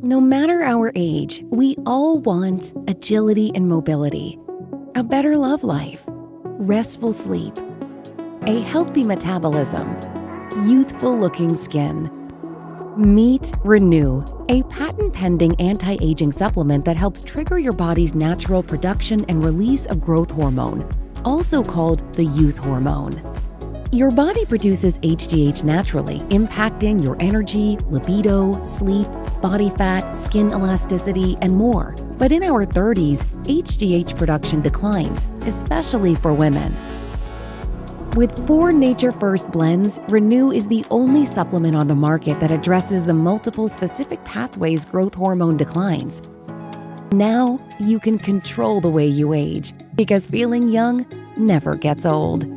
No matter our age, we all want agility and mobility, a better love life, restful sleep, a healthy metabolism, youthful-looking skin. Meet Renew, a patent-pending anti-aging supplement that helps trigger your body's natural production and release of growth hormone, also called the youth hormone. Your body produces HGH naturally, impacting your energy, libido, sleep, body fat, skin elasticity, and more. But in our 30s, HGH production declines, especially for women. With 4 Nature First blends, Renew is the only supplement on the market that addresses the multiple specific pathways growth hormone declines. Now, you can control the way you age, because feeling young never gets old.